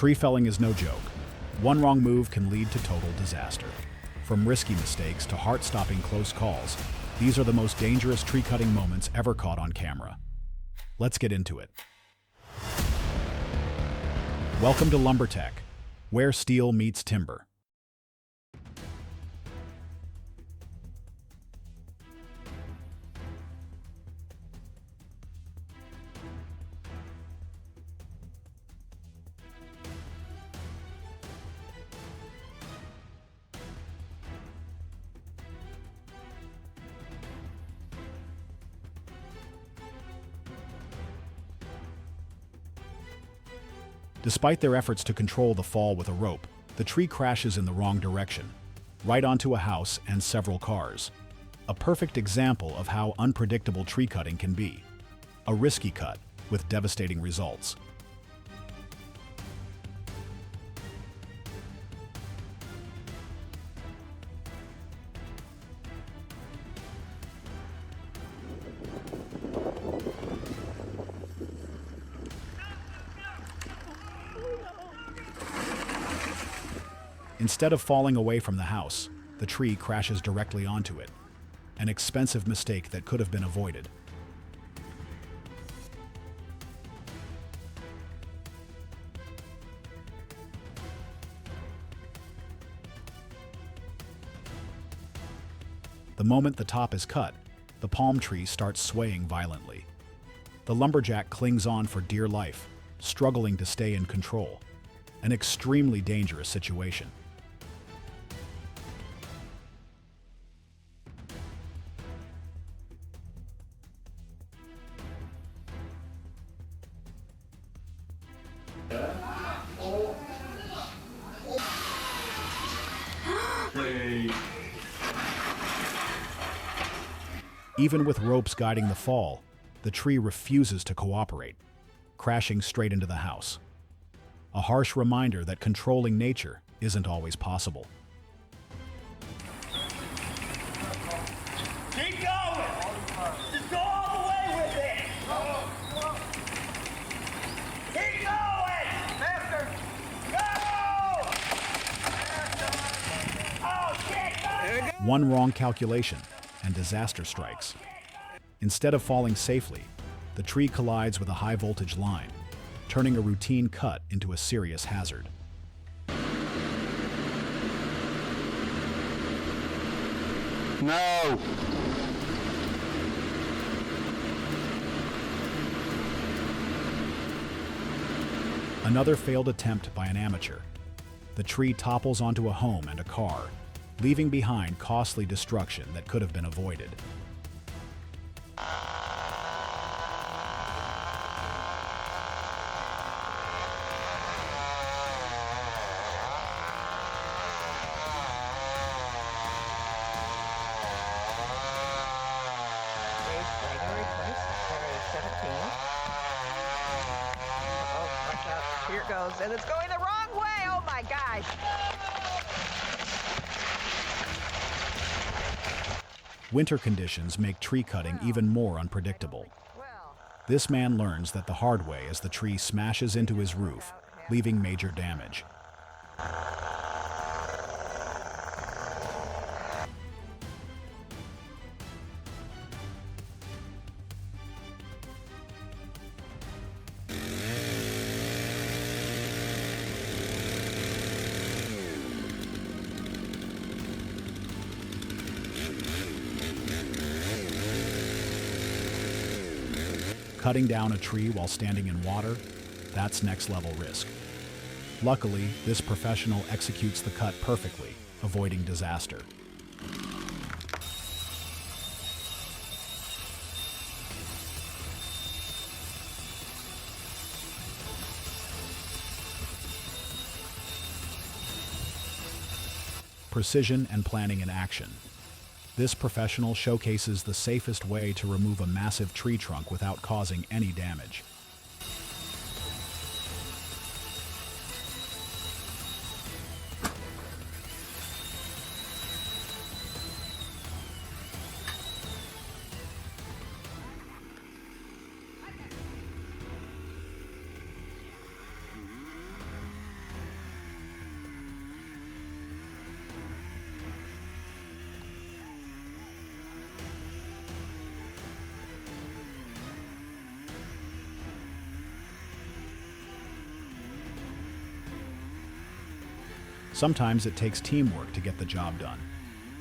Tree felling is no joke. One wrong move can lead to total disaster. From risky mistakes to heart-stopping close calls, these are the most dangerous tree-cutting moments ever caught on camera. Let's get into it. Welcome to LumberTech, where steel meets timber. Despite their efforts to control the fall with a rope, the tree crashes in the wrong direction, right onto a house and several cars. A perfect example of how unpredictable tree cutting can be. A risky cut with devastating results. Instead of falling away from the house, the tree crashes directly onto it. An expensive mistake that could have been avoided. The moment the top is cut, the palm tree starts swaying violently. The lumberjack clings on for dear life, struggling to stay in control. An extremely dangerous situation. Even with ropes guiding the fall, the tree refuses to cooperate, crashing straight into the house. A harsh reminder that controlling nature isn't always possible. Keep going! Just go all the way with it! Keep going! Faster! Go! Oh, shit! Go! One wrong calculation, and disaster strikes. Instead of falling safely, the tree collides with a high-voltage line, turning a routine cut into a serious hazard. No! Another failed attempt by an amateur. The tree topples onto a home and a car, leaving behind costly destruction that could have been avoided. Here it goes, and it's going the wrong way. Oh my gosh. Winter conditions make tree cutting even more unpredictable. This man learns that the hard way as the tree smashes into his roof, leaving major damage. Cutting down a tree while standing in water, that's next-level risk. Luckily, this professional executes the cut perfectly, avoiding disaster. Precision and planning in action. This professional showcases the safest way to remove a massive tree trunk without causing any damage. Sometimes it takes teamwork to get the job done.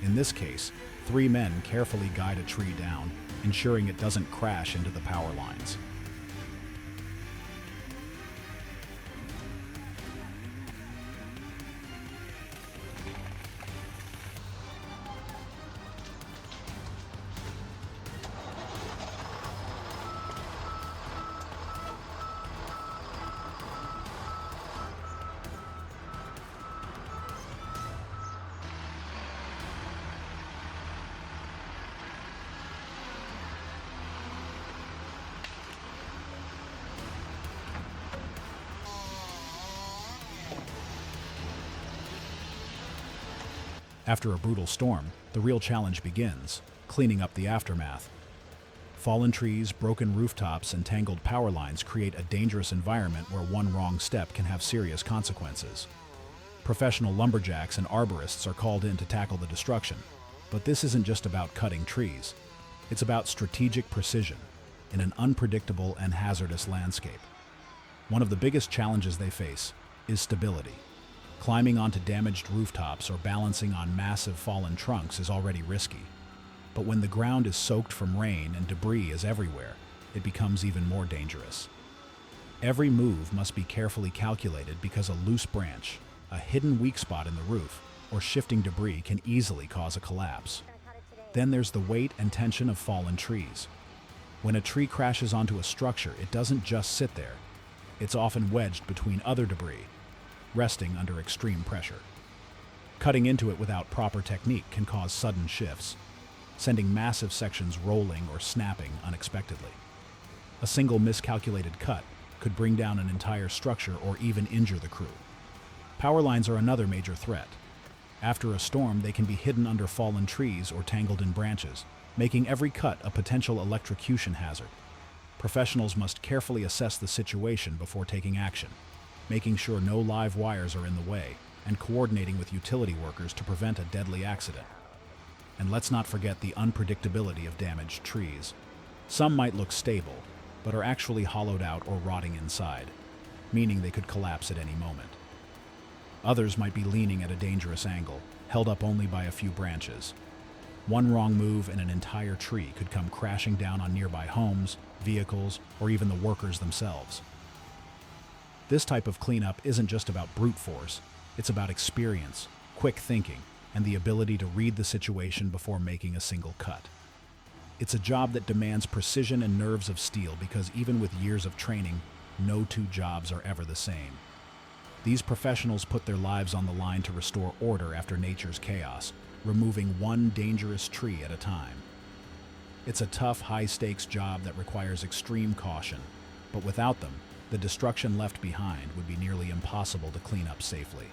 In this case, 3 men carefully guide a tree down, ensuring it doesn't crash into the power lines. After a brutal storm, the real challenge begins, cleaning up the aftermath. Fallen trees, broken rooftops, and tangled power lines create a dangerous environment where one wrong step can have serious consequences. Professional lumberjacks and arborists are called in to tackle the destruction, but this isn't just about cutting trees. It's about strategic precision in an unpredictable and hazardous landscape. One of the biggest challenges they face is stability. Climbing onto damaged rooftops or balancing on massive fallen trunks is already risky. But when the ground is soaked from rain and debris is everywhere, it becomes even more dangerous. Every move must be carefully calculated because a loose branch, a hidden weak spot in the roof, or shifting debris can easily cause a collapse. Then there's the weight and tension of fallen trees. When a tree crashes onto a structure, it doesn't just sit there. It's often wedged between other debris, resting under extreme pressure. Cutting into it without proper technique can cause sudden shifts, sending massive sections rolling or snapping unexpectedly. A single miscalculated cut could bring down an entire structure or even injure the crew. Power lines are another major threat. After a storm, they can be hidden under fallen trees or tangled in branches, making every cut a potential electrocution hazard. Professionals must carefully assess the situation before taking action, making sure no live wires are in the way, and coordinating with utility workers to prevent a deadly accident. And let's not forget the unpredictability of damaged trees. Some might look stable, but are actually hollowed out or rotting inside, meaning they could collapse at any moment. Others might be leaning at a dangerous angle, held up only by a few branches. One wrong move and an entire tree could come crashing down on nearby homes, vehicles, or even the workers themselves. This type of cleanup isn't just about brute force, it's about experience, quick thinking, and the ability to read the situation before making a single cut. It's a job that demands precision and nerves of steel because even with years of training, no two jobs are ever the same. These professionals put their lives on the line to restore order after nature's chaos, removing one dangerous tree at a time. It's a tough, high-stakes job that requires extreme caution, but without them, the destruction left behind would be nearly impossible to clean up safely.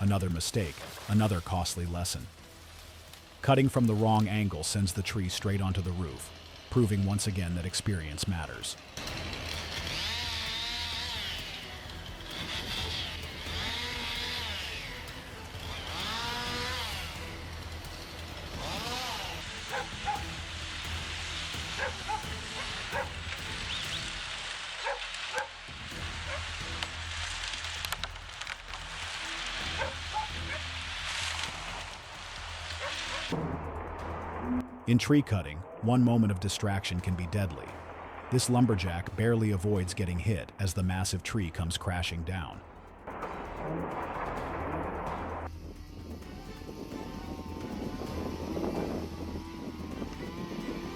Another mistake, another costly lesson. Cutting from the wrong angle sends the tree straight onto the roof, proving once again that experience matters. In tree cutting, one moment of distraction can be deadly. This lumberjack barely avoids getting hit as the massive tree comes crashing down.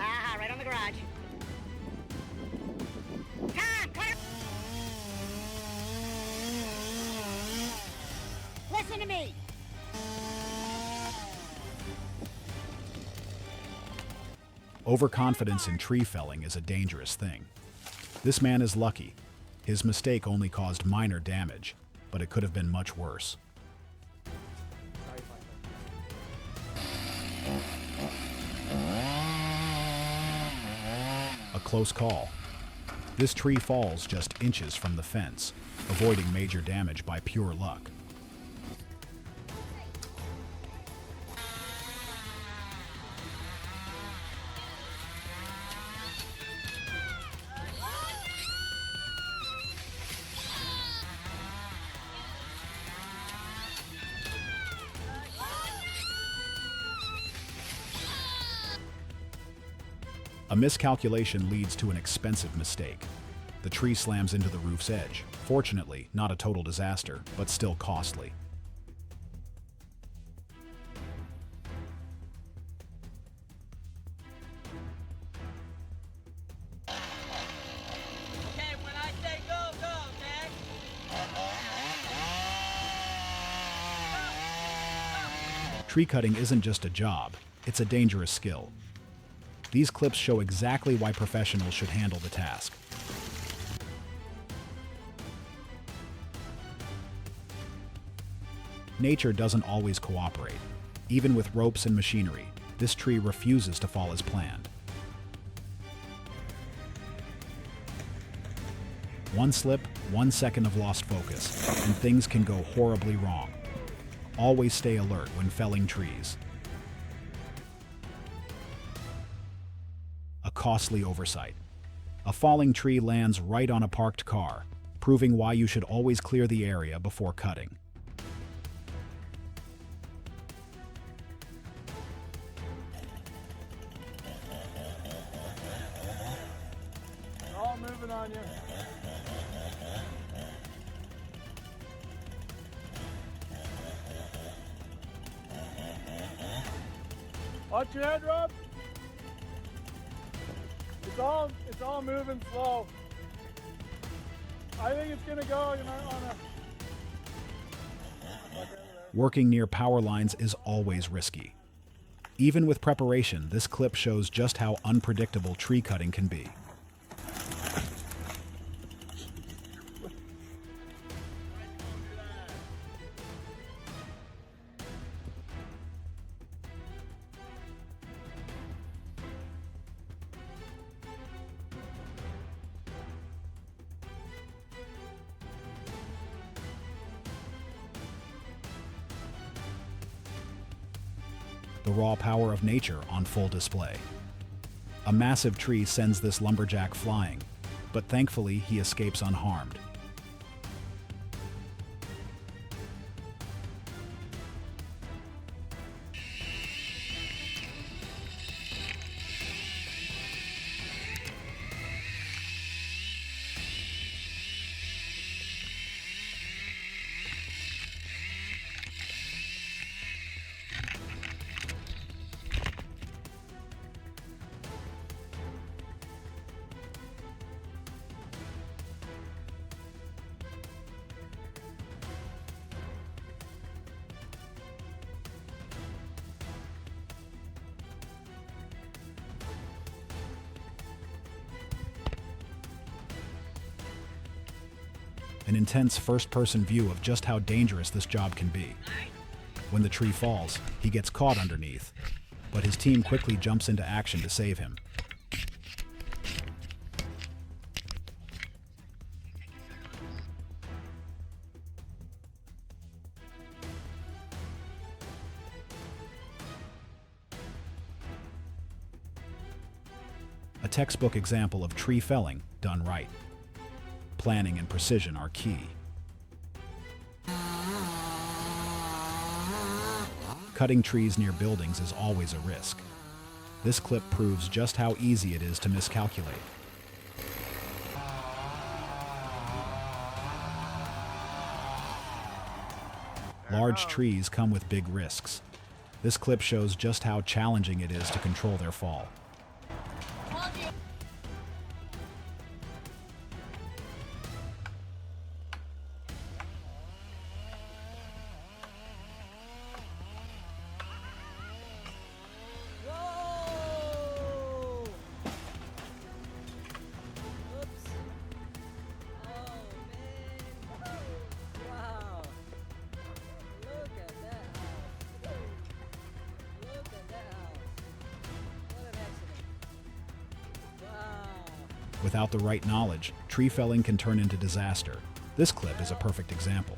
Aha, right on the garage. Tom, cut! Listen to me! Overconfidence in tree felling is a dangerous thing. This man is lucky. His mistake only caused minor damage, but it could have been much worse. A close call. This tree falls just inches from the fence, avoiding major damage by pure luck. A miscalculation leads to an expensive mistake. The tree slams into the roof's edge. Fortunately, not a total disaster, but still costly. Okay, when I say go, go, okay? Tree cutting isn't just a job, it's a dangerous skill. These clips show exactly why professionals should handle the task. Nature doesn't always cooperate. Even with ropes and machinery, this tree refuses to fall as planned. One slip, 1 second of lost focus, and things can go horribly wrong. Always stay alert when felling trees. A costly oversight. A falling tree lands right on a parked car, proving why you should always clear the area before cutting. They're all moving on you. Watch your head, Rob. It's all moving slow. I think it's gonna go, on a. Working near power lines is always risky. Even with preparation, this clip shows just how unpredictable tree cutting can be. The raw power of nature on full display. A massive tree sends this lumberjack flying, but thankfully he escapes unharmed. an intense first-person view of just how dangerous this job can be. When the tree falls, he gets caught underneath, but his team quickly jumps into action to save him. A textbook example of tree felling done right. Planning and precision are key. Cutting trees near buildings is always a risk. This clip proves just how easy it is to miscalculate. Large trees come with big risks. This clip shows just how challenging it is to control their fall. Without the right knowledge, tree felling can turn into disaster. This clip is a perfect example.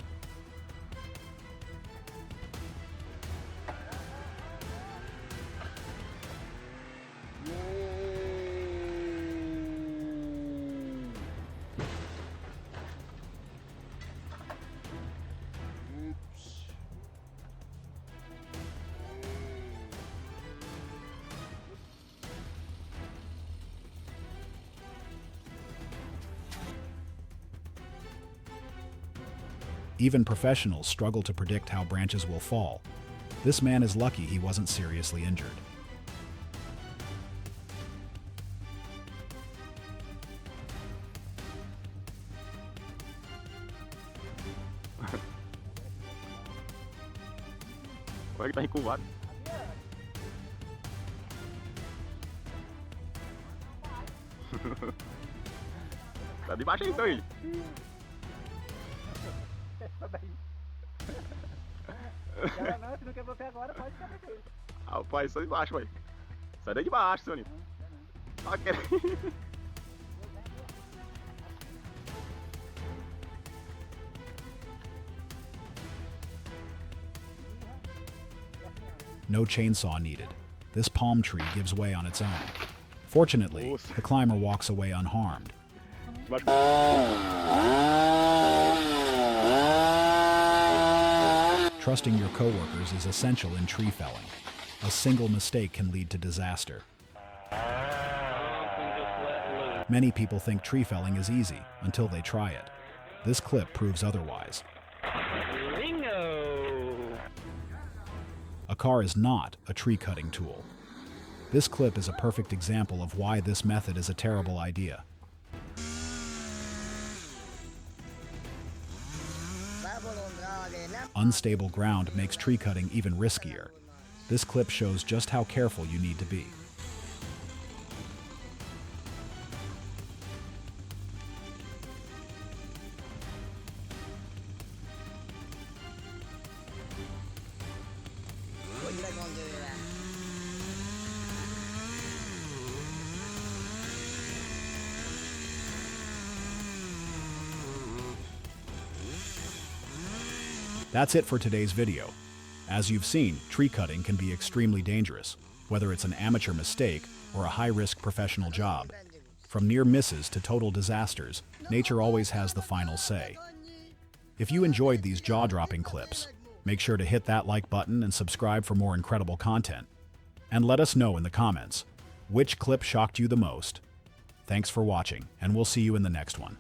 Even professionals struggle to predict how branches will fall. This man is lucky he wasn't seriously injured. Ôi, cái tay cua anh. Tá debaixo aí, aí. Não, se não quebrou o pé agora, pode ficar tranquilo. Ah, o pai, só de baixo, pai. Sai daí de baixo, seu Nito. No chainsaw needed. This palm tree gives way on its own. Fortunately, the climber walks away unharmed. Trusting your coworkers is essential in tree felling. A single mistake can lead to disaster. Many people think tree felling is easy until they try it. This clip proves otherwise. A car is not a tree cutting tool. This clip is a perfect example of why this method is a terrible idea. Unstable ground makes tree cutting even riskier. This clip shows just how careful you need to be. That's it for today's video. As you've seen, tree cutting can be extremely dangerous, whether it's an amateur mistake or a high-risk professional job. From near misses to total disasters, nature always has the final say. If you enjoyed these jaw-dropping clips, make sure to hit that like button and subscribe for more incredible content. And let us know in the comments, which clip shocked you the most? Thanks for watching, and we'll see you in the next one.